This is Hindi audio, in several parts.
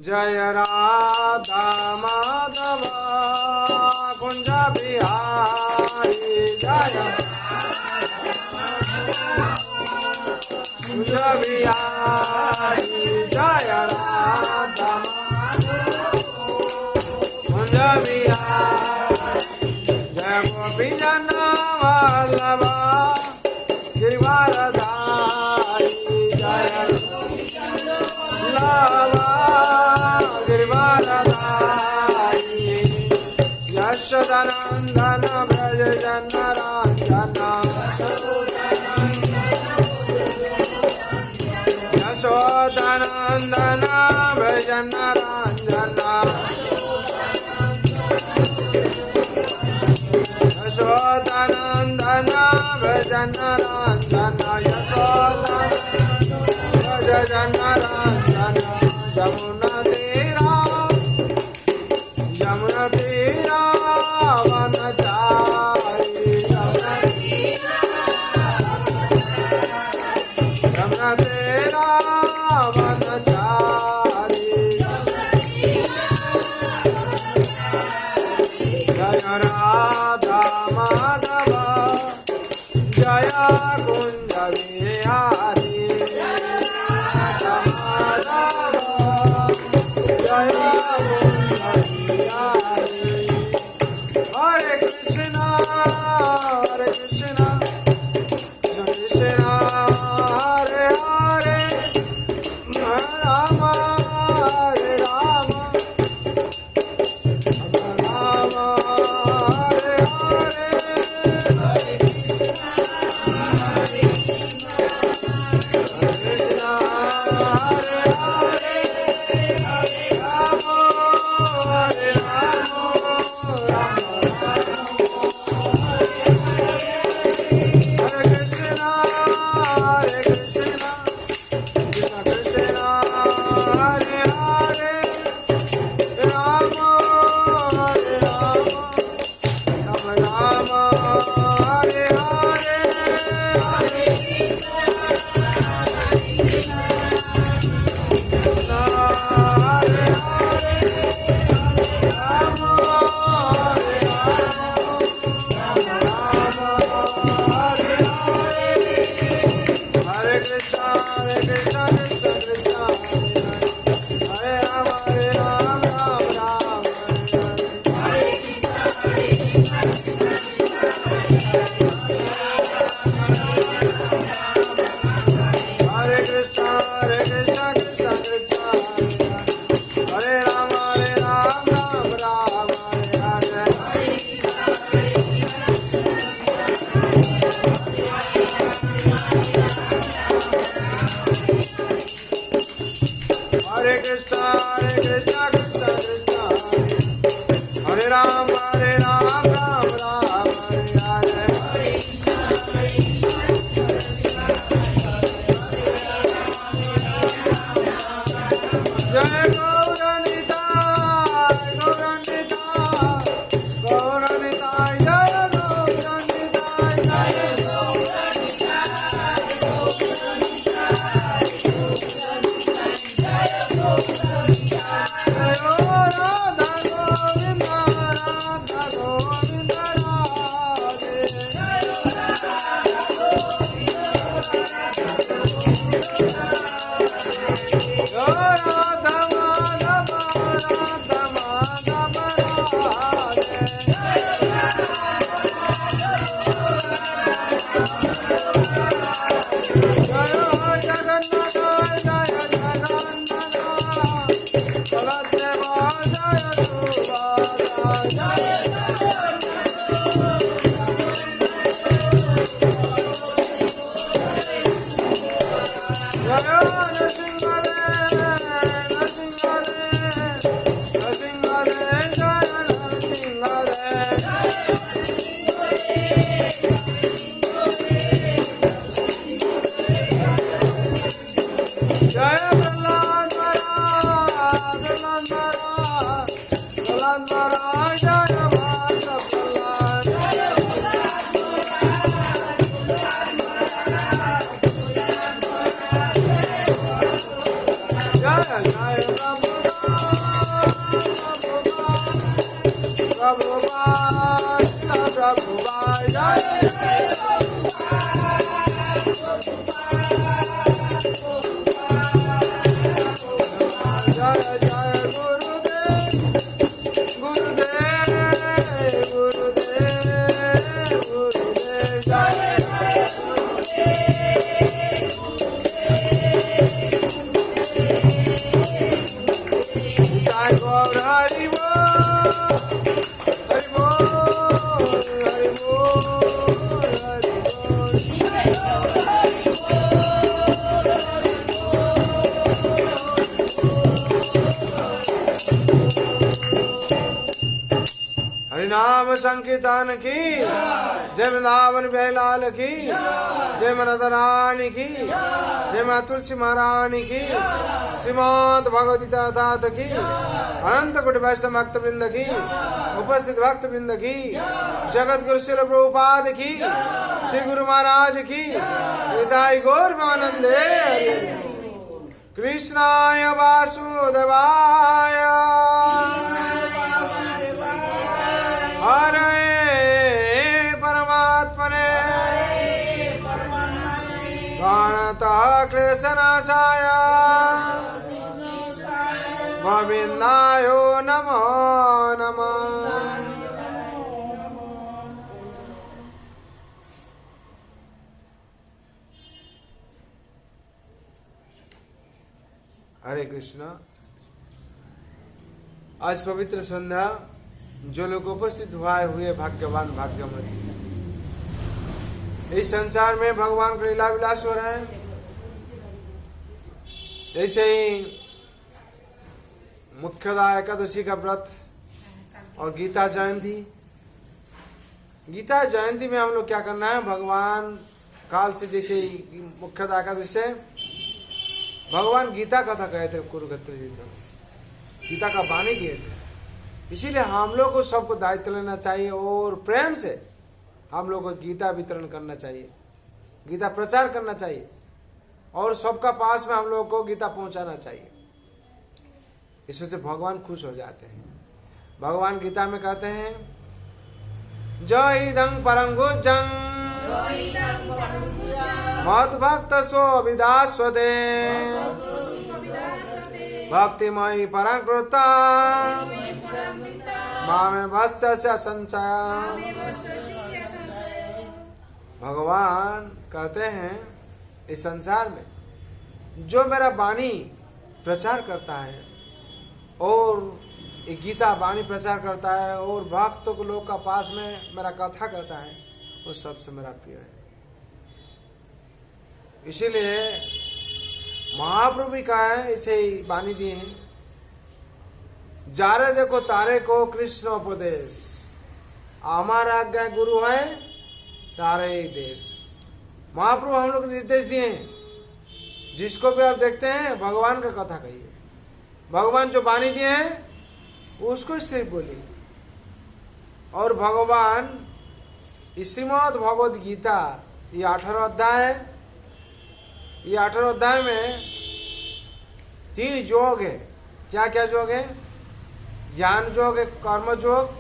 जय राधा माधव कुंज बिहारी जय कुंज बिहारी जय राधा कुंज बिहारी जय गोपी जन वल्लभ गिरिवरधारी जय लावा गिरिवरधारी यशोदानंदन व्रज जन रंजना यशोदानंदन व्रज जन रंजना यशोदानंदन व्रज जन रंजना यशोदानंदन व्रज जन रंजना यमुना तीरा वनचारी यमुना तीरा वनचारी जय राधा माधव जय कुंज बिहारी राधा माधव जय कुंज बिहारी हरे कृष्णा कृष्ण हरे हरे राम हरे राम राम हरे हरे हरे कृष्णा हरे हरे राम हरे राम राम हरे कृष्णा कृष्ण कृष्ण हरे हरे राम हरे राम राम राम हरे हरे हरे कृष्णा हरे हरे राम हरे राम राम हरे हरे हरे कृष्णा कृष्ण कृष्ण हरे राम राम राम हरे हरे कृष्णा कृष्ण कृष्ण हरे राम राम राम हरे हरे हरे कृष्णा कृष्ण कृष्ण हरे राम राम राम हरे हरे जय गौरनिताय गौरनिताय जय गौरनिताय जय जय राधा गोविंद राधा गोविंद राधे जय राधा माधव राधा माधव राधे जय जगन्नाथ जय जगन्नाथ बलदेव जय सुभद्रा जय जय जय प्रभु हरिनाम संकीर्तन की जय वृंदावन बिहारीलाल की जय राधा रानी की जय माँ तुलसी महारानी की श्रीमद भगवदगीता तात की अनंत कोटि वैष्णव भक्त वृंद की उपस्थित भक्त वृंद की जगत गुरु श्रील प्रभुपाद की श्री गुरु महाराज की निताई गौर आनंदे कृष्णाय वासुदेवाय हरे परमात्मने प्रणतः क्लेशनाशाय गोविन्दाय नमो नमः। हरे कृष्णा। आज पवित्र संध्या जो लोग उपस्थित हुए भाग्यवान भाग्यवती। इस संसार में भगवान का लीला विलास हो रहा है। ऐसे ही मुख्यतः एकादशी का व्रत और गीता जयंती। गीता जयंती में हम लोग क्या करना है, भगवान काल से जैसे मुख्यतः एकादशी से भगवान गीता कथा कहे थे, कुरुक्षेत्र जी थे, गीता का वाणी किए थे। इसीलिए हम लोग को सबको दायित्व लेना चाहिए और प्रेम से हम लोग को गीता वितरण करना चाहिए, गीता प्रचार करना चाहिए और सबका पास में हम लोग को गीता पहुंचाना चाहिए। इसमें से भगवान खुश हो जाते हैं। भगवान गीता में कहते हैं जयदं परं गुज्जं मद भक्त सो विदास्वते भक्तिमयी परं कृता मामे भस्य संशय। भगवान कहते हैं इस संसार में जो मेरा वाणी प्रचार करता है और गीता वाणी प्रचार करता है और भक्त को लोग का पास में मेरा कथा करता है, वो सबसे मेरा प्रिय है। इसीलिए महाप्रभु भी कहा है, इसे वाणी दिए हैं, जारे देखो तारे को कृष्ण उपदेश, हमारा आज्ञा गुरु है तारे ही देश। महाप्रभु हम लोग निर्देश दिए हैं, जिसको भी आप देखते हैं भगवान का कथा कहिए, भगवान जो वाणी दिए हैं उसको सिर्फ बोलिए। और भगवान श्रीमद् भगवद गीता ये 18 अध्याय है। ये 18 अध्याय में 3 योग है। क्या क्या योग है? ज्ञान योग है, कर्म योग,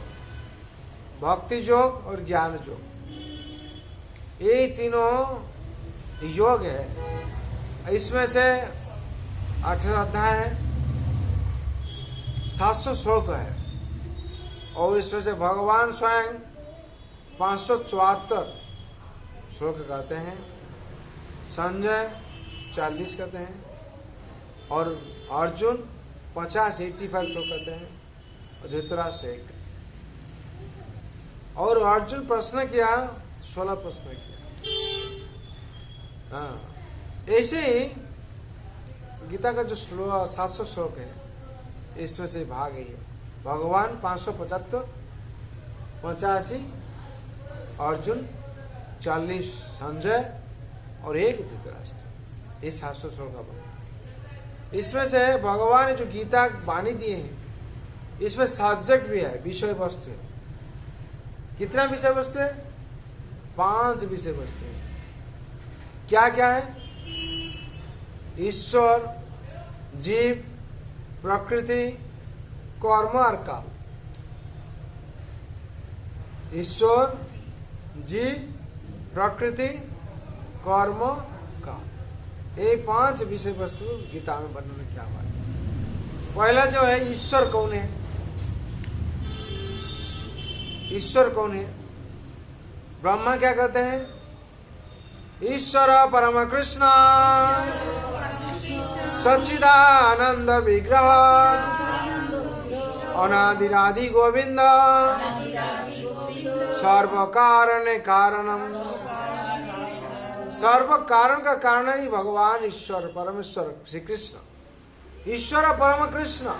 भक्ति योग और ज्ञान योग। ये तीनों योग है। इसमें से 18 अध्याय है, 700 श्लोक है और इसमें से भगवान स्वयं 574 श्लोक कहते हैं, संजय 40 कहते हैं और अर्जुन 85 श्लोक कहते हैं और धृतराष्ट्र 1। और अर्जुन प्रश्न किया, 16 प्रश्न किया। हाँ, ऐसे ही गीता का जो 700 श्लोक है इसमें से भाग है। भगवान 575, 85 अर्जुन, 40 संजय और 1 धृतराष्ट्र। ये 700 श्लोक का बना। इसमें से भगवान ने जो गीता वाणी दिए हैं इसमें सब्जेक्ट भी है, विषय वस्तु है। कितना विषय वस्तु है? 5 विषय वस्तु है। क्या क्या है? ईश्वर, जीव, प्रकृति, कर्म और काल। ईश्वर, जीव, प्रकृति, कर्म, काम, ये 5 विषय वस्तु गीता में वर्णन किया हुआ है। पहला जो है ईश्वर कौन है? ईश्वर कौन है? ब्रह्मा क्या कहते हैं? ईश्वर परम कृष्ण सच्चिदानंद विग्रह अनादिरादि गोविंद सर्व कारण कारणम। सर्व कारण का कारण ही भगवान ईश्वर परमेश्वर श्री कृष्ण। ईश्वर परम कृष्ण,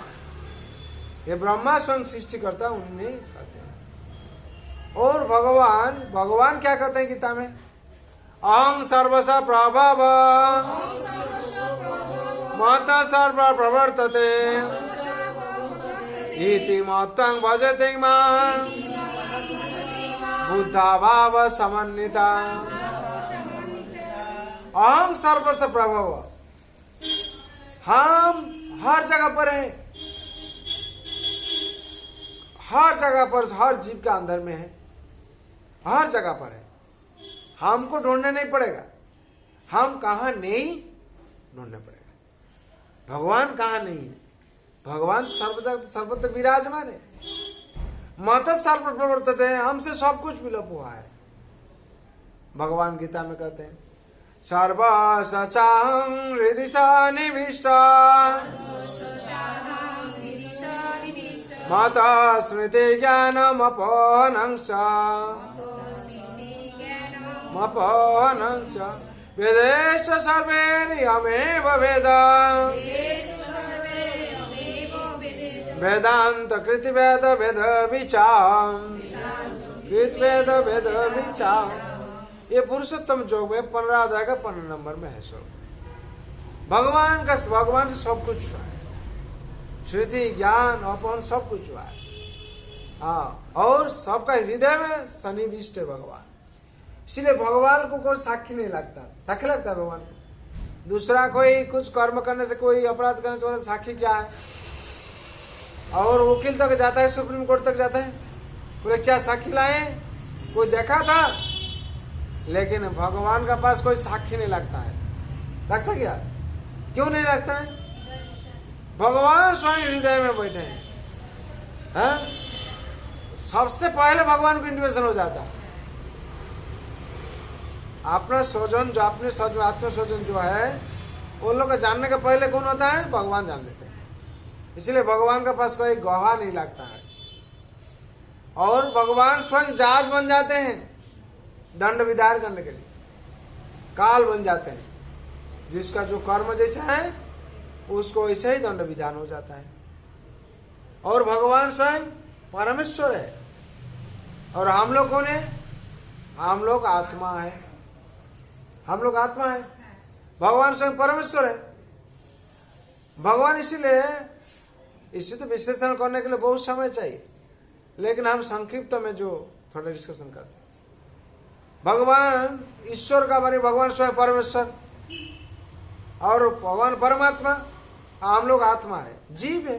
ये ब्रह्मा स्वयं सृष्टि करता उन्हें कहते हैं। और भगवान क्या कहते हैं गीता में? अहं सर्वस प्रभव मत सर्व प्रवर्तते इति मत्तं भजते मां बुद्धा भाव समन्विता। अहं सर्वस प्रभव, हम हर जगह पर हैं, हर जगह पर, हर जीव के अंदर में है, हर जगह पर है। हमको ढूंढना नहीं पड़ेगा। हम कहाँ नहीं ढूंढना पड़ेगा। भगवान कहाँ नहीं है? भगवान सर्वत्र विराजमान है। मत सर्व प्रवर्तते है, हमसे सब कुछ विलोप हुआ है। भगवान गीता में कहते हैं सर्व सचाहं हृदि सन्निविष्ट मत स्मृति ज्ञानमपोहनं वेदेश सर्वैर्यमेव वेद वेदांत कृति वेद वेद विचार। ये पुरुषोत्तम योग में 15 अध्याय का 15 नंबर में है। सब भगवान से सब कुछ हुआ है। श्रुति ज्ञान अपन सब कुछ हुआ है। हाँ, और सबका हृदय में सन्निविष्ट है भगवान। इसलिए भगवान को कोई साक्षी नहीं लगता। साक्षी लगता है भगवान को? दूसरा कोई कुछ कर्म करने से, कोई अपराध करने से साक्षी क्या है? और वकील तक जाता है, सुप्रीम कोर्ट तक जाता है, बोले क्या साक्षी लाए? कोई देखा था? लेकिन भगवान का पास कोई साक्षी नहीं लगता है। लगता क्या? क्यों नहीं लगता है? भगवान स्वयं हृदय में बैठे हैं। हाँ? सबसे पहले भगवान को इंडिविजुअल हो जाता है। अपना स्वजन जो आत्म स्वजन जो है, वो लोग का जानने का पहले कौन होता है? भगवान जान लेते हैं। इसलिए भगवान का पास कोई गवाह नहीं लगता है। और भगवान स्वयं जज बन जाते हैं दंड विधान करने के लिए, काल बन जाते हैं। जिसका जो कर्म जैसा है उसको ऐसे ही दंड विधान हो जाता है। और भगवान स्वयं परमेश्वर है। और हम लोग कौन है? हम लोग आत्मा है। हम लोग आत्मा है। भगवान स्वयं परमेश्वर है। भगवान इसीलिए इसी तो विश्लेषण करने के लिए बहुत समय चाहिए, लेकिन हम संक्षिप्त में जो थोड़ा डिस्कशन करते हैं। भगवान ईश्वर का माने भगवान स्वयं परमेश्वर और भगवान परमात्मा, हम लोग आत्मा है, जीव है।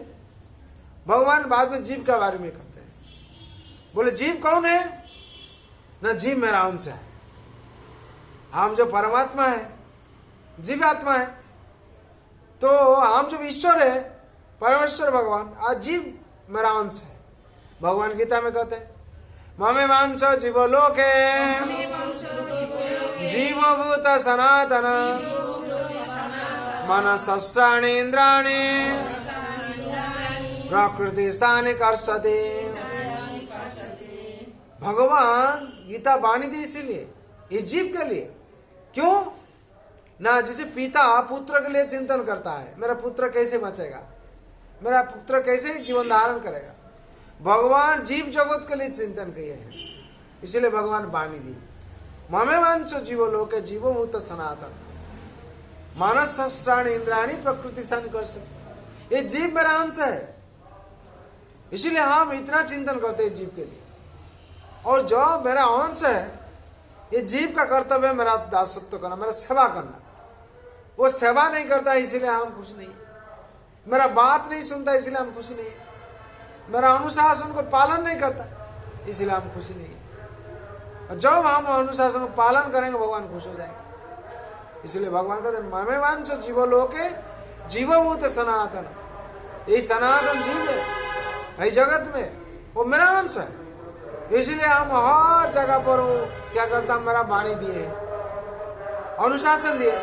भगवान बाद में जीव के बारे में कहते हैं। बोले जीव कौन है? ना जीव मेरा अंश है। हम जो परमात्मा है, जीव आत्मा है। तो हम जो ईश्वर है, परमेश्वर भगवान, आज जीव मेरा अंश है। भगवान गीता में कहते हैं ममे मांस जीवो लोके जीवभूत सनातन मनसस्त्राणि इंद्राणि प्रकृति स्थानि कर्षति। भगवान गीता बानी दी इसीलिए, ये जीव के लिए। क्यों ना? जैसे पिता पुत्र के लिए चिंतन करता है, मेरा पुत्र कैसे बचेगा, मेरा पुत्र कैसे जीवन धारण करेगा। भगवान जीव जगत के लिए चिंतन किए हैं, इसलिए भगवान बानी दी ममे मांस जीवो लोके जीवभूत सनातन मानस शस्त्राणि इंद्राणी प्रकृति स्थान कर सकते। ये जीव मेरा अंश है, इसीलिए हम इतना चिंतन करते हैं जीव के लिए। और जो मेरा अंश है, ये जीव का कर्तव्य है मेरा दासत्व करना, मेरा सेवा करना। वो सेवा नहीं करता इसीलिए हम खुश नहीं। मेरा बात नहीं सुनता इसलिए हम खुश नहीं है। मेरा अनुशासन को पालन नहीं करता इसलिए हम खुश नहीं है। और जब हम अनुशासन का पालन करेंगे भगवान खुश हो जाएंगे। इसलिए भगवान कहते हैं ममे वांछ जीवलोके जीवभूत सनातन, ये सनातन जीव है जगत में, वो मेरा अंश है। इसलिए हम हर जगह पर क्या करता, मेरा वाणी दिए, अनुशासन दिए।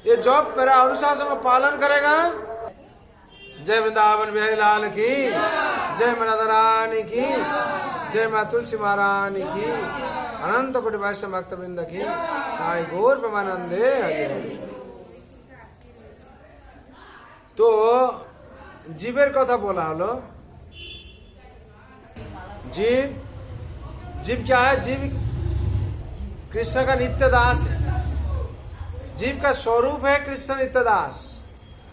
ये जब मेरा अनुशासन का पालन करेगा, जय वृंदावन बिहारी लाल की, जय राधा रानी की, जय माँ तुलसी महारानी की, अनंत कोटि वैष्णव भक्त वृंद की, आई गौर प्रेमानंदे हरि हरि। तो जीवेर कथा बोला हलो। जीव क्या है? जीव कृष्ण का नित्य दास है। जीव का स्वरूप है कृष्ण नित्य दास।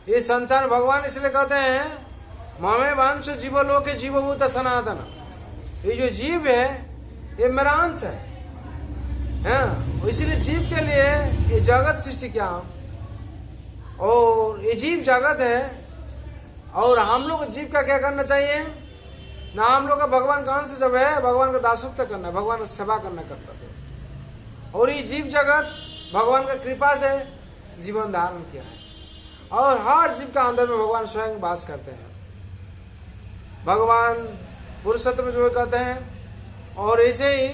ये संसार भगवान इसलिए कहते हैं ममे वांश जीवलोके जीवभूत सनातन। ये जो जीव है ये मेरा अंश है, इसलिए जीव के लिए ये जगत सृष्टि किया, और ये जीव जगत है। और हम लोग जीव का क्या करना चाहिए ना, हम लोग का भगवान का अंश जब है, भगवान का दासत्व करना है, भगवान का सेवा करना कर्तव्य। और ये जीव जगत भगवान का कृपा से जीवन धारण किया है, और हर जीव का अंदर में भगवान स्वयं वास करते हैं। भगवान पुरुषोत्तम जो कहते हैं, और ऐसे ही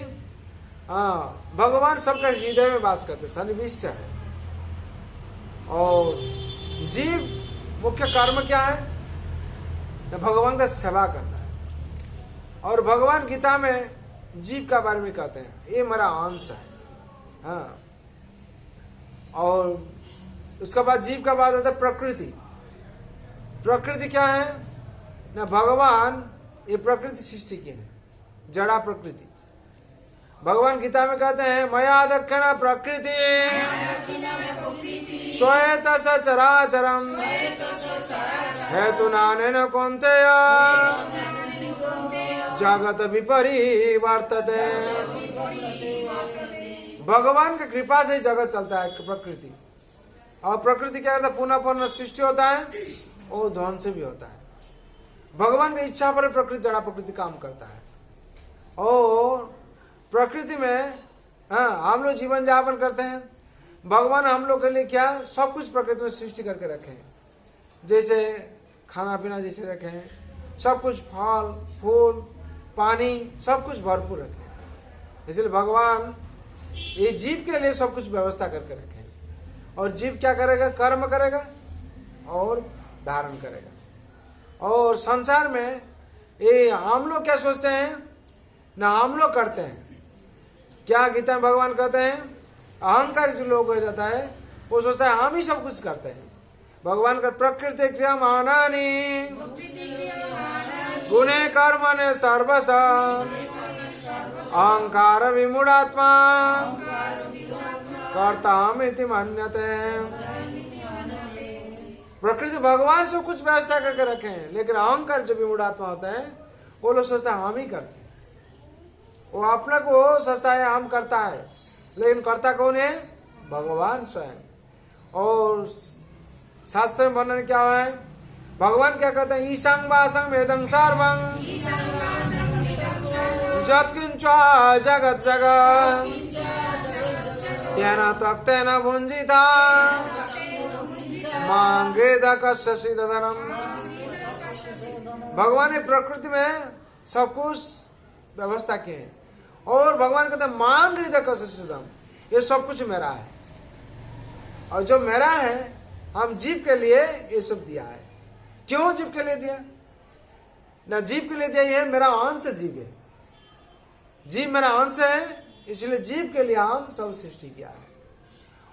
भगवान सबका हृदय में वास करते, सन्निविष्ट है। और जीव मुख्य कर्म क्या है? भगवान का सेवा करना है। और भगवान गीता में जीव का बारे में कहते हैं ये मेरा अंश है। और उसके बाद जीव का बात आता है प्रकृति। प्रकृति क्या है ना, भगवान ये प्रकृति सृष्टि की है, जड़ा प्रकृति। भगवान गीता में कहते हैं मया दक्षिण प्रकृति श्वेत सचराचरम हेतु नानेन कौन्तेय जगत विपरिवर्तते। भगवान की कृपा से ही जगत चलता है, प्रकृति। और प्रकृति क्या करता है? पुनः पुनः सृष्टि होता है और ध्वंस भी होता है। भगवान की इच्छा पर प्रकृति, जड़ा प्रकृति काम करता है। और प्रकृति में हम लोग जीवन यापन करते हैं। भगवान हम लोग के लिए क्या सब कुछ प्रकृति में सृष्टि करके रखे हैं, जैसे खाना पीना जैसे रखे हैं, सब कुछ फल फूल पानी सब कुछ भरपूर रखे हैं। इसलिए भगवान ये जीव के लिए सब कुछ व्यवस्था करके रखे हैं। और जीव क्या करेगा? कर्म करेगा और धारण करेगा। और संसार में ये हम लोग क्या सोचते हैं ना, हम लोग करते हैं क्या? गीता में भगवान कहते हैं अहंकार जो लोग हो जाता है वो सोचता है हम ही सब कुछ करते हैं। भगवान का प्रकृति क्रियमाणानि गुणे कर्मणे सर्वश अहंकार विमूढ़ात्मा कर्तामिति मन्यते। प्रकृति भगवान से कुछ व्यवस्था करके रखे हैं, लेकिन अहंकार जो विमूढ़ात्मा होता है वो लोग सोचता है हम ही करते हैं। वो अपने को सोचता है हम करता है, लेकिन करता कौन है? भगवान स्वयं। और शास्त्र में वर्णन क्या है? भगवान क्या कहते हैं? ईशं वासं वेदं सर्वं यत्किंचा जगत जगत् तेन त्वक्तेन भुञ्जीता मां वेद कस्य धनम। भगवान ने प्रकृति में सब कुछ व्यवस्था की है, और भगवान कहते हैं मां वेद कस्य धनम, ये सब कुछ मेरा है। और जो मेरा है हम जीव के लिए ये सब दिया है। क्यों जीव के लिए दिया? ना जीव के लिए दिया, ये मेरा अंश जीव है, जीव मेरा अंश है, इसलिए जीव के लिए हम सब सृष्टि किया है।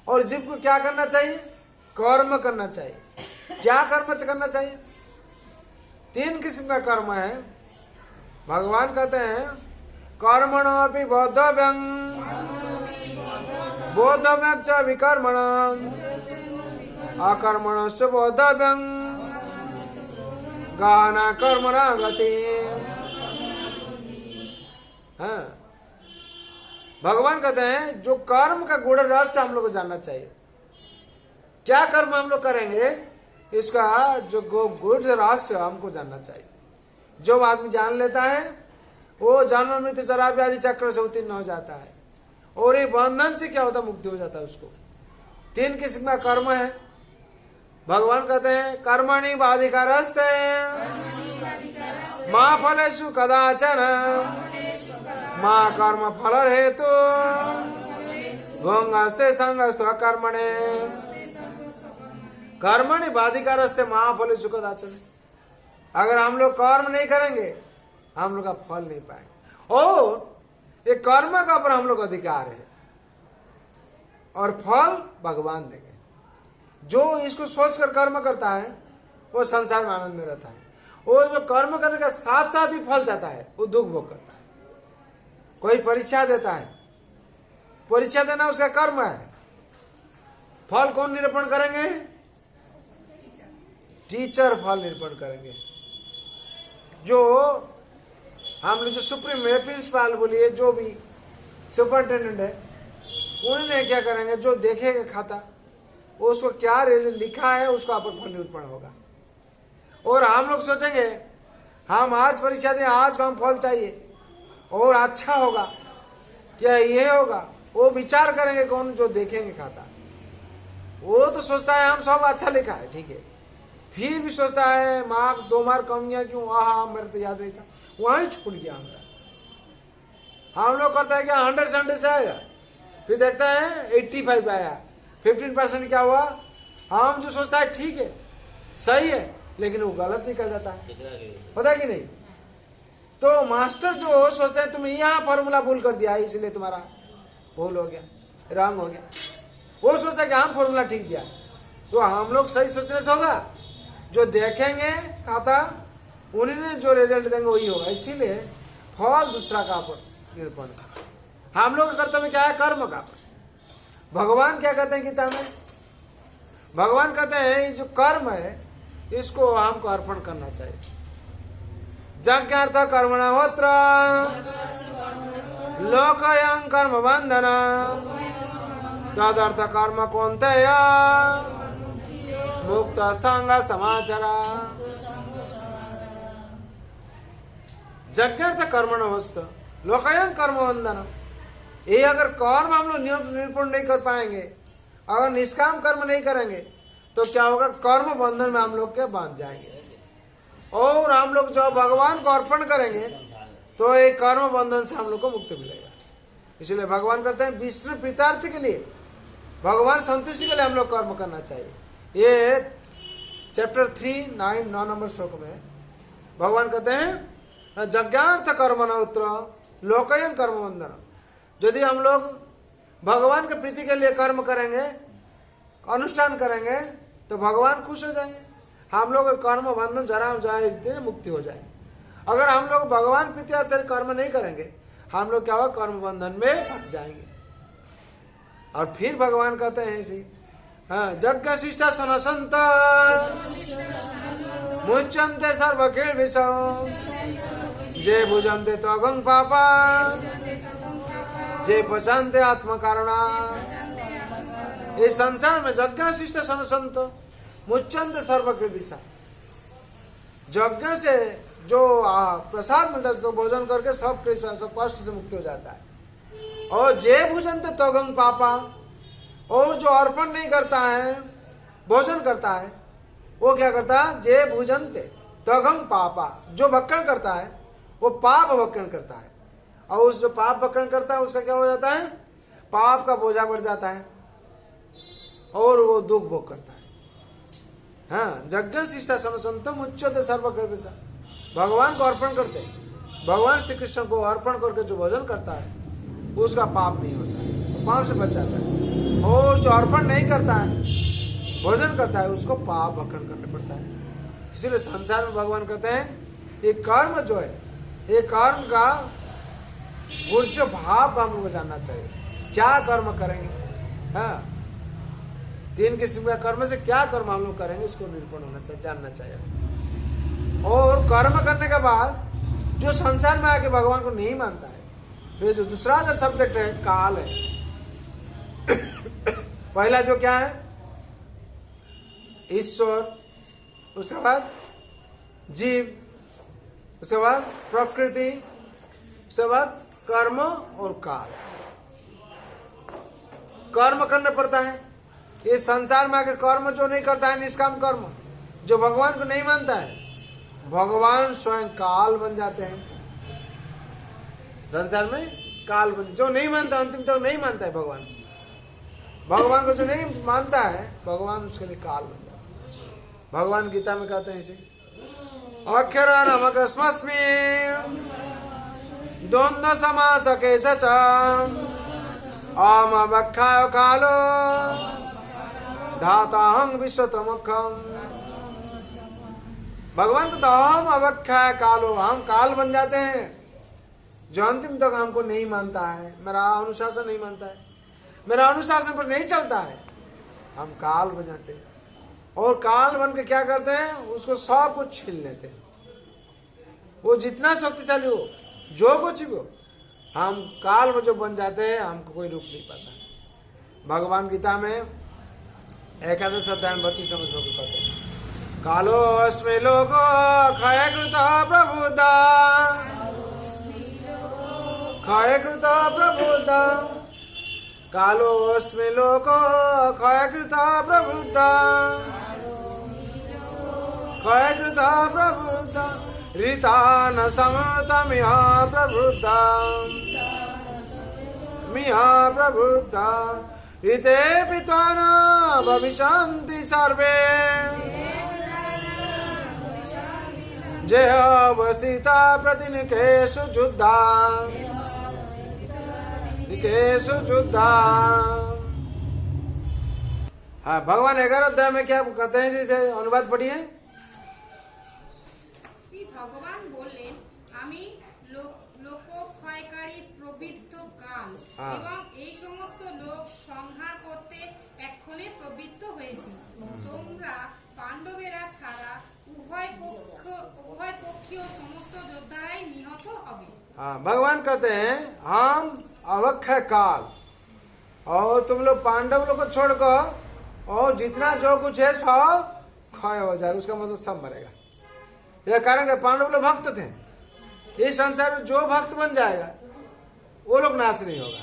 और जीव को क्या करना चाहिए? कर्म करना चाहिए। क्या कर्म करना चाहिए? 3 किस्म का कर्म है। भगवान कहते हैं कर्मणोऽपि बोद्धव्यं बोद्धव्यं च विकर्मणं अकर्मणश्च बोद्धव्यं गहना कर्मणा गति। भगवान कहते हैं जो कर्म का गुण रहस्य हम लोग को जानना चाहिए। क्या कर्म हम लोग करेंगे इसका जो गुण रहस्य हमको जानना चाहिए। जो आदमी जान लेता है वो जन्म मृत्यु जरा व्याधि चक्र से उत्तीर्ण हो जाता है। और ये बंधन से क्या होता है, मुक्ति हो जाता है उसको। 3 किस्म का कर्म है। भगवान कहते हैं कर्मणि बाधिकारस्ते मां फलेषु कदाचन मां कर्म फल हेतु भोंगस्ते संगस्त्व कर्मणे। कर्मणि बाधिकारस्ते मां फलेषु कदाचन। अगर हम लोग कर्म नहीं करेंगे हम लोग का फल नहीं पाएंगे, और ये कर्म का पर हम लोग अधिकार है और फल भगवान देंगे। जो इसको सोचकर कर्म करता है वो संसार में आनंद में रहता है, वो जो कर्म करने का साथ साथ ही फल चाहता है वो दुख भोग करता है। कोई परीक्षा देता है, परीक्षा देना उसका कर्म है, फल कौन निरूपण करेंगे? टीचर फल निरूपण करेंगे। जो हम लोग जो सुप्रीम है, प्रिंसिपल बोलिए, जो भी सुपरिटेंडेंट है, उन्होंने क्या करेंगे? जो देखेगा खाता वो उसको क्या लिखा है उसको आप फल निरूपण होगा। और हम लोग सोचेंगे हम आज परीक्षा दें, आज को हम फल चाहिए और अच्छा होगा क्या ये होगा, वो विचार करेंगे कौन? जो देखेंगे खाता। वो तो सोचता है हम सब अच्छा लिखा है, ठीक है, फिर भी सोचता है मार्क 2 मार्क कम गया, क्यों? मेरे तो याद नहीं था, वहीं छूट गया हमका। हम लोग करता है क्या 100 से 100 से आएगा, फिर देखता है 85 आया, 15% क्या हुआ? हम जो सोचता है ठीक है सही है, लेकिन वो गलत निकल जाता है, पता कि नहीं? तो मास्टर जो सोचते हैं तुम यहाँ फॉर्मूला भूल कर दिया इसलिए तुम्हारा भूल हो गया, रंग हो गया, वो सोचता है कि हम फॉर्मूला ठीक दिया। तो हम लोग सही सोचने से होगा? जो देखेंगे खाता उन्हें जो रिजल्ट देंगे वही होगा। इसीलिए फल दूसरा का पर निरूपण। हम लोग का कर्तव्य क्या है? कर्म का। भगवान क्या कहते हैं गीता में? भगवान कहते हैं जो कर्म है इसको हमको अर्पण करना चाहिए। यज्ञार्थ कर्मणा होत्र लोकयं कर्म बंधन तदर्थ कर्म कौन्तेय मुक्त संग समाचारा। यज्ञार्थ कर्मणा होत्र लोकयं कर्म बंधन। ये अगर कर्म हम लोग निरूपण नहीं कर पाएंगे, अगर निष्काम कर्म नहीं करेंगे तो क्या होगा? कर्म बंधन में हम लोग के बांध जाएंगे। और हम लोग जो भगवान को अर्पण करेंगे तो ये कर्म बंधन से हम लोग को मुक्ति मिलेगा। इसलिए भगवान कहते हैं विष्णु प्रीतार्थी के लिए, भगवान संतुष्टि के लिए हम लोग कर्म करना चाहिए। ये चैप्टर 3 9 नंबर श्लोक में भगवान कहते हैं यज्ञार्थ कर्मण उत्तर लोकयं कर्म बंधन। यदि हम लोग भगवान के प्रीति के लिए कर्म करेंगे, अनुष्ठान करेंगे, तो भगवान खुश हो जाएंगे, हम लोग कर्म बंधन जरा जाए मुक्ति हो जाए। अगर हम लोग भगवान प्रीति अर्थ कर्म नहीं करेंगे हम लोग क्या होगा? कर्म बंधन में फंस जाएंगे। और फिर भगवान कहते हैं इसी यज्ञ शिष्टा सन संत मुच्यन्ते सर्व खेल विषम जे भुजन्ते तगं पापा जे पचानते आत्म कारणा। इस संसार में यज्ञ शिष्ट सन संत मुच्यन्ते सर्व खेल विषम। यज्ञ से जो प्रसाद मिलता है तो भोजन करके सब कष्ट से मुक्त हो जाता है। और जे भुजन्ते तगं पापा, और जो अर्पण नहीं करता है, भोजन करता है, वो क्या करता है? जे भुजन्ते तगं पापा, जो भक्षण करता है वो पाप भक्षण करता है। और उस जो पाप भक्षण करता है उसका क्या हो जाता है? पाप का बोझा बढ़ जाता है और वो दुख भोग करता है। हाँ, यज्ञ शिष्टा संतो मुच्यते सर्व कर्म। भगवान को अर्पण करते, भगवान श्री कृष्ण को अर्पण करके जो भोजन करता है उसका पाप नहीं होता है, तो पाप से बच जाता है। और जो अर्पण नहीं करता है, भोजन करता है, उसको पाप भक्षण करना पड़ता है। इसीलिए संसार में भगवान कहते हैं ये कर्म जो है, ये कर्म का गुण भाव का हम लोग को जानना चाहिए। क्या कर्म करेंगे? हाँ, 3 किस्म का कर्म से क्या कर्म हम लोग करेंगे इसको निरूपण होना चाहिए, जानना चाहिए। और कर्म करने के बाद जो संसार में आके भगवान को नहीं मानता है, फिर जो दूसरा जो सब्जेक्ट है काल है। पहला जो क्या है? ईश्वर, उसके बाद जीव, उसके बाद प्रकृति, उसके बाद कर्म और काल। कर्म करना पड़ता है। ये संसार में आकर कर्म जो नहीं करता है, निष्काम कर्म, जो भगवान को नहीं मानता है, भगवान स्वयं काल बन जाते हैं। संसार में काल बन, जो नहीं मानता, अंतिम तक नहीं मानता है भगवान को जो नहीं मानता है, भगवान उसके लिए काल बन जाता है। भगवान गीता में कहते हैं इसे, अक्षरा नमक स्मस्मि द्वंद्व समास के आम अवक्षाय कालो धाताहं विश्वतमखम। भगवान को तो हम अवक्षाय कालो, हम काल बन जाते हैं। जो अंतिम तक हमको नहीं मानता है, मेरा अनुशासन नहीं मानता है, मेरा अनुशासन पर नहीं चलता है, हम काल बन जाते हैं। और काल बन के क्या करते हैं, उसको सब कुछ छीन लेते हैं। वो जितना शक्तिशाली हो, जो कुछ भी हो, हम काल में जो बन जाते हैं, हमको कोई रोक नहीं पाता। भगवान गीता में 11 अध्याय 32 समझ को कहते हैं, कालो अस्मे लोको क्षय कृत प्रबुद्धा, क्षय कृत प्रबुद्धा, कालो अस्मे लोको क्षय कृत प्रबुद्धा, क्षय कृत प्रबुद्धा, ऋता न समतमिह प्रबुद्धा, मिह प्रबुद्धा, ऋते पित्वा न भविष्यन्ति सर्वे, जे अवस्थिता प्रतिनिकेषु जुद्धा, निकेषु जुद्धा। हाँ, भगवान 11 अध्याय में क्या कहते हैं, जिसे अनुवाद पढ़िए। ভগবান বললেন, আমি লোকক্ষয়কারী প্রবৃদ্ধ কাল এবং এই সমস্ত লোক সংহার করতে এক্ষণে প্রবৃত্ত হয়েছি। তোমরা পাণ্ডবেরা ছাড়া উভয় পক্ষীয় সমস্ত যোদ্ধারাই নিহত হবে। भगवान कहते हैं हम अवक्षय काल, और तुम लोग पांडव लोग को छोड़कर और जितना जो कुछ है सब क्षय हो जाए, उसका मतलब सब मरेगा। यह कारण है, पांडव लोग भक्त थे। इस संसार में जो भक्त बन जाएगा वो लोग नाश नहीं होगा।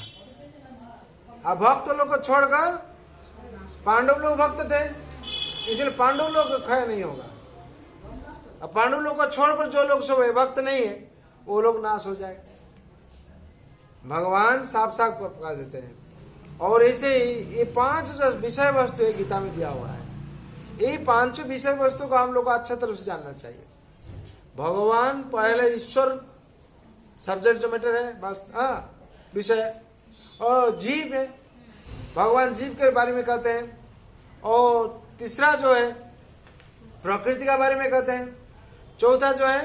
अब भक्त लोग को छोड़कर पांडव लोग भक्त थे, इसलिए पांडव लोग क्षय नहीं होगा। अब पांडव लोग को छोड़कर जो लोग सब भक्त नहीं है, वो लोग नाश हो जाएगा। भगवान साफ साफ बता देते हैं। और ऐसे ही ये 5 विषय वस्तु गीता में दिया हुआ है। ये 5 विषय वस्तु को हम लोग को अच्छा तरह से जानना चाहिए। भगवान पहले ईश्वर, सब्जेक्ट जो मैटर है बस, विषय, और जीव है, भगवान जीव के बारे में कहते हैं। और तीसरा जो है प्रकृति के बारे में कहते हैं। चौथा जो है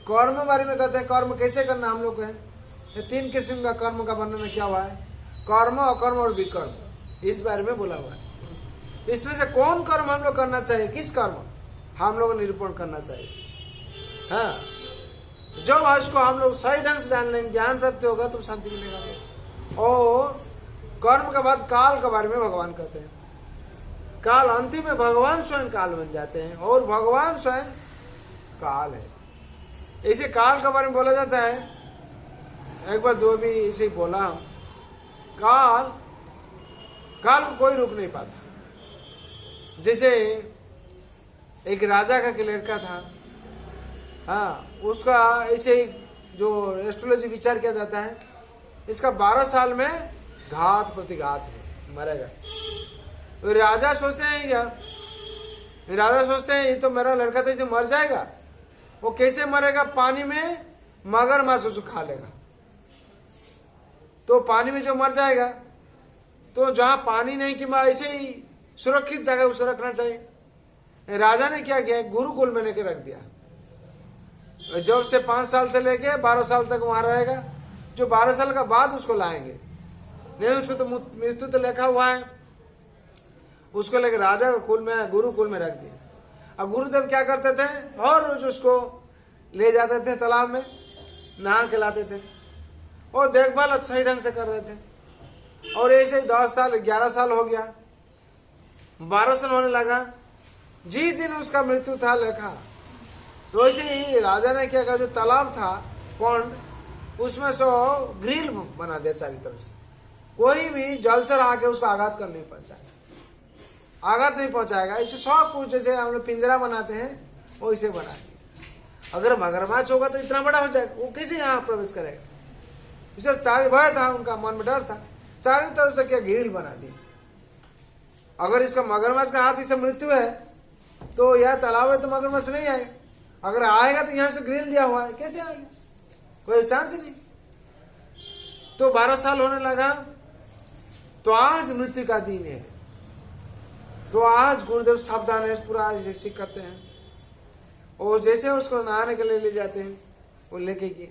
कर्म बारे में कहते हैं, कर्म कैसे करना हम लोग को है। ये 3 किस्म का कर्म का वर्णन किया हुआ है, कर्म, अकर्म और विकर्म, इस बारे में बोला हुआ है। इसमें से कौन कर्म हम लोग करना चाहिए, किस कर्म हम लोग निरूपण करना चाहिए। हाँ, जब उसको हम लोग सही ढंग से जान लेंगे, ज्ञान प्राप्ति होगा तो शांति मिलेगा। और कर्म के बाद काल के बारे में भगवान कहते हैं। काल, अंतिम में भगवान स्वयं काल बन जाते हैं, और भगवान स्वयं काल है। इसे काल के बारे में बोला जाता है, एक बार दो भी इसे बोला हम, काल को कोई रोक नहीं पाता। जैसे एक राजा का लड़का था, हाँ, उसका ऐसे जो एस्ट्रोलॉजी विचार किया जाता है, इसका 12 साल में घात प्रतिघात है, मरेगा। तो राजा सोचते हैं क्या, राजा सोचते हैं ये तो मेरा लड़का था, जो मर जाएगा। वो कैसे मरेगा, पानी में मगरमच्छ उसको खा लेगा। तो पानी में जो मर जाएगा, तो जहां पानी नहीं कि ऐसे ही सुरक्षित जगह उसको रखना चाहिए। राजा ने क्या किया, गुरुकुल में लेके रख दिया। जब से 5 साल से लेके 12 साल तक वहां रहेगा। जो 12 साल का बाद उसको लाएंगे, नहीं उसको तो मृत्यु तो लिखा हुआ है। उसको लेके राजा का कुल में, गुरुकुल में रख दिया। और गुरुदेव क्या करते थे, और रोज उसको ले जाते थे, तालाब में नहा के लाते थे, और देखभाल सही ढंग से कर रहे थे। और ऐसे ही 10 साल 11 साल हो गया, 12 साल होने लगा। जिस दिन उसका मृत्यु था लिखा, तो ऐसे ही राजा ने क्या कहा, जो तालाब था, पॉन्ड, उसमें सो ग्रिल बना दिया चारों तरफ से। कोई भी जलचर आके उसको आघात कर नहीं पहुंचाएगा, आघात नहीं पहुंचाएगा। इसे सब कुछ जैसे हम लोग पिंजरा बनाते हैं वो इसे बनाएंगे। अगर मगरमच्छ होगा तो इतना बड़ा हो जाएगा, वो कैसे यहाँ प्रवेश करेगा? इसे चारों भय था, उनका मन में डर था, चारों तरफ से क्या ग्रिल बना दी। अगर इसका मगरमच्छ का हाथ इससे मृत्यु है तो यह तालाब है तो मगरमच्छ नहीं आएगा। अगर आएगा तो यहाँ से ग्रिल दिया हुआ है, कैसे आएगा? कोई चांस नहीं। तो 12 साल होने लगा, तो आज मृत्यु का दिन है। तो आज गुरुदेव सावधान है, पूरा शिक्षित करते हैं और जैसे उसको नहाने के लिए ले जाते हैं वो लेके गए।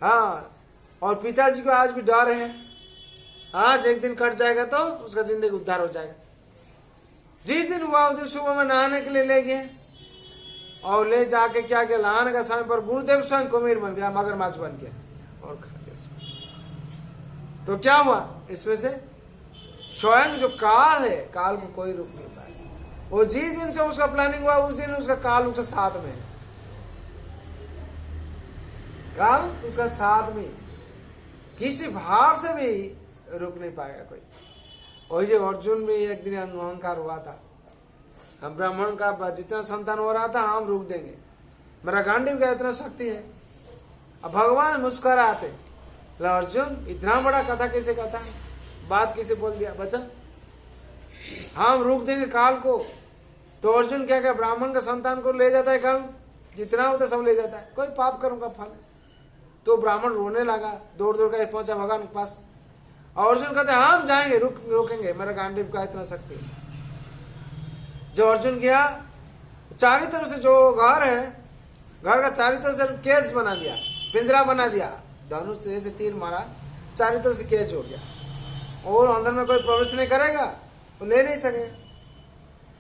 हाँ, और पिताजी को आज भी डर है, आज एक दिन कट जाएगा तो उसका जिंदगी उद्धार हो जाएगा। जिस दिन हुआ उस दिन सुबह में नहाने के लिए ले गए और ले जाके क्या किया, नहाने का समय पर गुरुदेव स्वयं कुमीर बन गया, मगरमच्छ बन गया और खा गया। तो क्या हुआ इसमें से? स्वयं जो काल है, काल को कोई रोक नहीं पाया। वो जिस दिन से उसका प्लानिंग हुआ उस दिन उसका काल उसका साथ में है, काल उसका साथ में, किसी भाव से भी रुक नहीं पाएगा कोई। और जो अर्जुन में एक दिन अहंकार हुआ था, हम ब्राह्मण का जितना संतान हो रहा था हम रुक देंगे, मेरा गांडीव का इतना शक्ति है। अब भगवान मुस्कुराते, अर्जुन इतना बड़ा कथा कैसे कहता, बात कैसे बोल दिया बच्चा, हम रुक देंगे काल को। तो अर्जुन क्या क्या ब्राह्मण का संतान को ले जाता है काल, जितना होता सब ले जाता है, कोई पाप कर्म का फल। तो ब्राह्मण रोने लगा, दौड़ दौड़ कर पहुंचा भगवान के पास। और अर्जुन कहते हम जाएंगे, रोकेंगे, मेरा गांडीव का इतना शक्ति। जो अर्जुन गया, चारों तरफ से जो घर है, घर का चारों तरफ से केज बना दिया, पिंजरा बना दिया, धनुष से तीर मारा, चारों तरफ से केज हो गया और अंदर में कोई प्रवेश नहीं करेगा, वो ले नहीं सकेगा।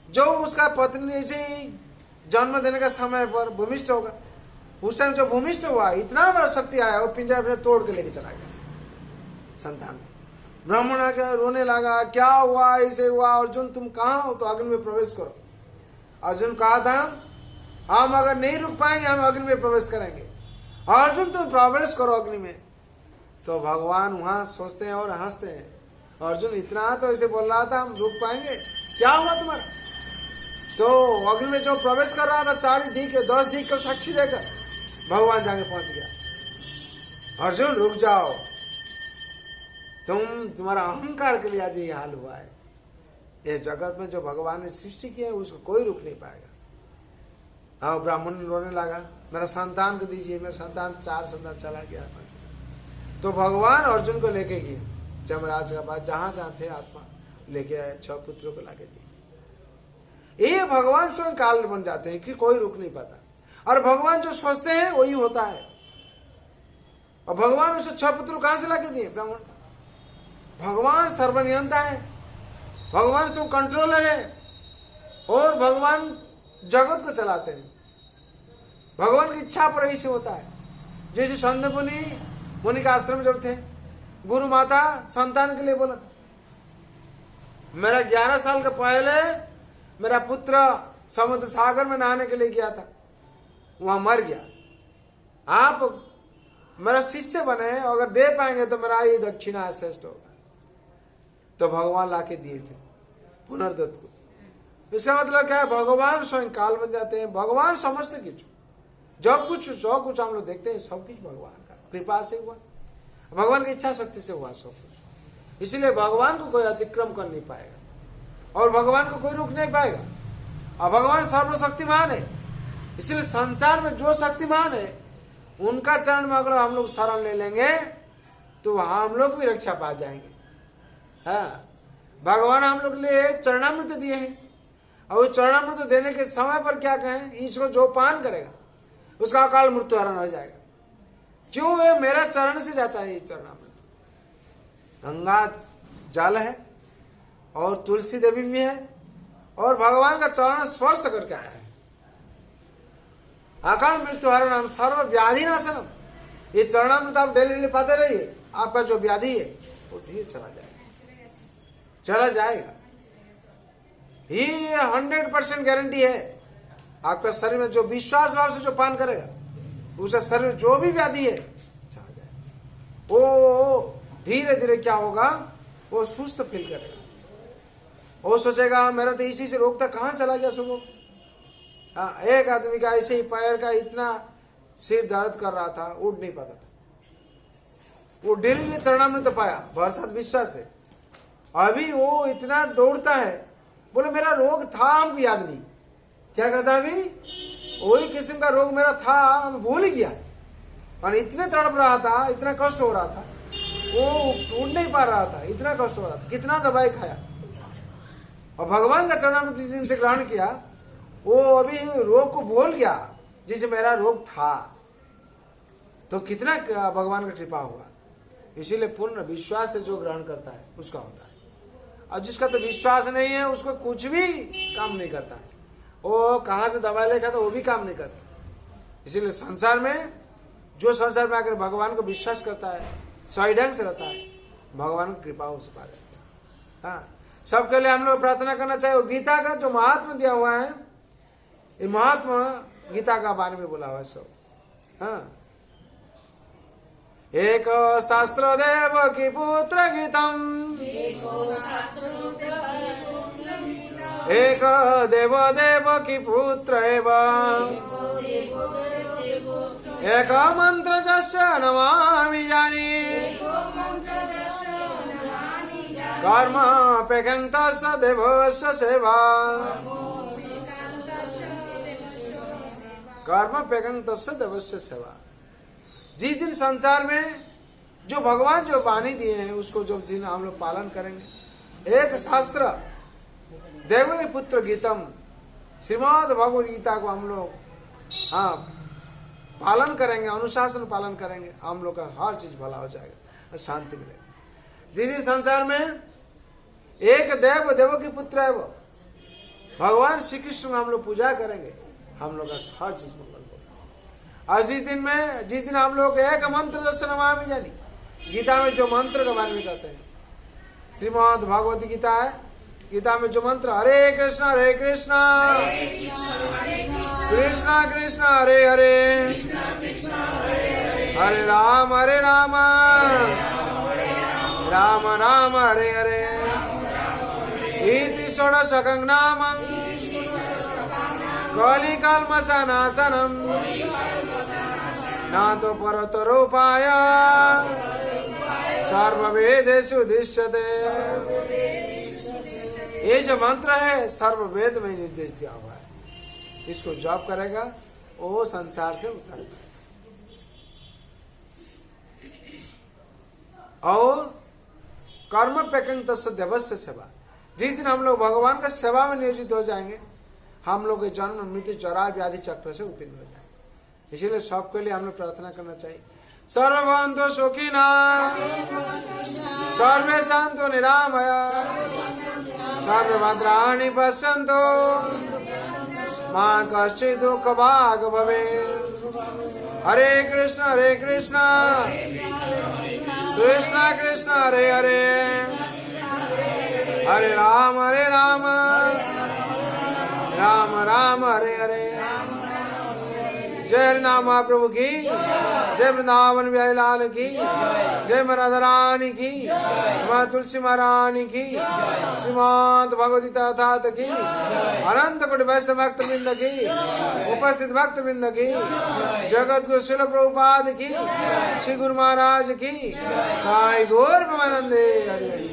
जो उसका पत्नी से जन्म देने का समय पर भूमिष्ठ होगा, उस टाइम जो भूमिष्ठ हुआ इतना बड़ा शक्ति आया, वो पिंजरा तोड़ के लेके चला गया संतान। ब्राह्मण आकर रोने लगा, क्या हुआ, ऐसे हुआ, अर्जुन तुम कहाँ हो? तो अग्नि में प्रवेश करो। अर्जुन कहा था हम अगर नहीं रुक पाएंगे हम अग्नि में प्रवेश करेंगे, अर्जुन तुम प्रवेश करो अग्नि में। तो भगवान वहां सोचते हैं और हंसते हैं, अर्जुन इतना तो ऐसे बोल रहा था हम रुक पाएंगे, क्या हुआ तुम्हारा? तो अग्नि में जो प्रवेश कर रहा था 4 दिक 10 दिक को साक्षी देकर भगवान जाके पहुंच गया। अर्जुन रुक जाओ, तुम्हारा अहंकार के लिए आज ये हाल हुआ है। ये जगत में जो भगवान ने सृष्टि किया है उसको कोई रुक नहीं पाएगा। और ब्राह्मण रोने लगा, मेरा संतान को दीजिए, मेरा संतान 4 संतान चला गया। तो भगवान अर्जुन को लेके गए जमराज का पास, जहां जहां थे आत्मा लेके आए, 6 पुत्रों को लाके दिए। ये भगवान स्वयं काल बन जाते हैं कि कोई रुक नहीं पाता, और भगवान जो सोचते हैं वही होता है। और भगवान उसे 6 पुत्र कहां से लाके दिए? ब्राह्मण। भगवान सर्वनियंता है, भगवान सब कंट्रोलर है और भगवान जगत को चलाते हैं। भगवान की इच्छा पर ऐसे होता है। जैसे संध्य मुनि का आश्रम जब थे, गुरु माता संतान के लिए बोला था, मेरा 11 साल के पहले मेरा पुत्र समुद्र सागर में नहाने के लिए गया था, वहां मर गया, आप मेरा शिष्य बने, अगर दे पाएंगे तो मेरा ये दक्षिणा श्रेष्ठ होगा। तो भगवान लाके दिए थे पुनर्दत्त को। इसका मतलब क्या है? भगवान स्वयं काल बन जाते हैं। भगवान समझते कुछ, जब कुछ जो कुछ हम लोग देखते हैं सब कुछ भगवान का कृपा से हुआ, भगवान की इच्छा शक्ति से हुआ सब कुछ। इसलिए भगवान को कोई अतिक्रम कर नहीं पाएगा और भगवान को कोई रोक नहीं पाएगा। और भगवान सर्वशक्तिमान है, इसलिए संसार में जो शक्तिमान है उनका चरण में अगर हम लोग शरण ले लेंगे तो हम लोग भी रक्षा पा जाएंगे। हाँ, भगवान हम लोग के लिए चरणामृत दिए हैं, और चरणामृत देने के समय पर क्या कहें, इसको जो पान करेगा उसका अकाल मृत्यु हरण हो जाएगा। क्यों? ये मेरा चरण से जाता है ये चरणामृत। गंगा जल है और तुलसी देवी भी है और भगवान का चरण स्पर्श करके आया है। अकाल मृत्यु हरण हम सर्व व्याधि नाशनम, ये चरणामृत आप डेली पाते रहिए, आपका जो व्याधि है वो धीरे चला जाएगा, चला जाएगा। ये 100% गारंटी है। आपका शरीर में जो विश्वास भाव से जो पान करेगा उसका शरीर में जो भी व्याधि है चला जाएगा। ओ धीरे धीरे क्या होगा, वो सुस्त फील करेगा। वो सोचेगा मेरा तो इसी से रोग था, कहाँ चला गया सुबह। हाँ, एक आदमी का ऐसे ही पैर का इतना सिर दर्द कर रहा था, उठ नहीं पाता था। वो डेली चरणामृत तो पाया भरसत विश्वास से। अभी वो इतना दौड़ता है, बोले मेरा रोग था हमको याद नहीं। क्या कहता, अभी वही किस्म का रोग मेरा था, हम भूल ही गया। और इतने तड़प रहा था, इतना कष्ट हो रहा था, वो उठ नहीं पा रहा था, इतना कष्ट हो रहा था, कितना दवाई खाया। और भगवान का चरणामृत जिस दिन से ग्रहण किया, वो अभी रोग को भूल गया जिसे मेरा रोग था। तो कितना भगवान का कृपा हुआ। इसीलिए पूर्ण विश्वास से जो ग्रहण करता है उसका होता है, और जिसका तो विश्वास नहीं है उसको कुछ भी काम नहीं करता है। वो कहाँ से दवाई लेकर तो वो भी काम नहीं करता। इसीलिए संसार में जो संसार में आकर भगवान को विश्वास करता है, सही ढंग से रहता है, भगवान की कृपा उसे पा जाता है। हाँ, सबके लिए हम लोग प्रार्थना करना चाहिए। और गीता का जो महात्मा दिया हुआ है, ये महात्मा गीता का बारे में बोला हुआ है सब। हाँ, एक शास्त्र देव की पुत्र गीतम, एक देव देव की पुत्र एवं, एक मंत्र जस्य नमामि जानी, कर्म पेकंतस्य देवस्य सेवा, कर्म पेकंतस्य देवस्य सेवा। जिस दिन संसार में जो भगवान जो वाणी दिए हैं उसको जो दिन हम लोग पालन करेंगे, एक शास्त्र देव पुत्र गीतम, श्रीमद् भगवद गीता को हम लोग हाँ पालन करेंगे, अनुशासन पालन करेंगे, हम लोग का हर चीज भला हो जाएगा और शांति मिलेगी। जिस दिन संसार में एक देव देव की पुत्र है वो भगवान श्री कृष्ण को हम लोग पूजा करेंगे, हम लोग का हर चीज मंगल होगा। और जिस दिन हम लोग एक मंत्र जैसे नमामि जानी, गीता में जो मंत्र का बारे में कहते हैं, श्रीमद् भगवद गीता है, गीता में जो मंत्र हरे कृष्णा कृष्णा कृष्णा हरे हरे, हरे राम राम राम हरे हरे, इति षोडशकं नामं कलिकल्मषनाशनम् नातो परतरोपाय सर्ववेदेषु दृश्यते। ये जो मंत्र है सर्ववेद में निर्देश दिया हुआ है, इसको जप करेगा वो संसार से उतर जाएगा। और कर्म पेकंग तस्य देवस्य सेवा, जिस दिन हम लोग भगवान का सेवा में नियोजित हो जाएंगे, हम लोग के जन्म मृत्यु जरा व्याधि चक्र से उत्तीर्ण हो जाएंगे। इसीलिए सबके लिए हम लोग प्रार्थना करना चाहिए, सर्वभवन्तु सुखिनः, सर्वे सन्तु निरामयाः, सर्वे भद्राणि पश्यन्तु, मा कश्चित् दुःखभाग् भवेत्। हरे कृष्ण कृष्ण कृष्ण हरे हरे, हरे राम राम राम हरे हरे। जय हरिनाम महाप्रभु की जय, वृंदावन बिहारी लाल की जय, राधा रानी की, माँ तुलसी महारानी की, श्रीमद् भगवद गीता की, अनंत कोटि वैष्णव भक्त वृंद की, उपस्थित भक्त वृंद की, जगत गुरु शिल प्रभुपाद की, श्री गुरु महाराज की, गाय गौर प्रेमानंदे हरि हरि।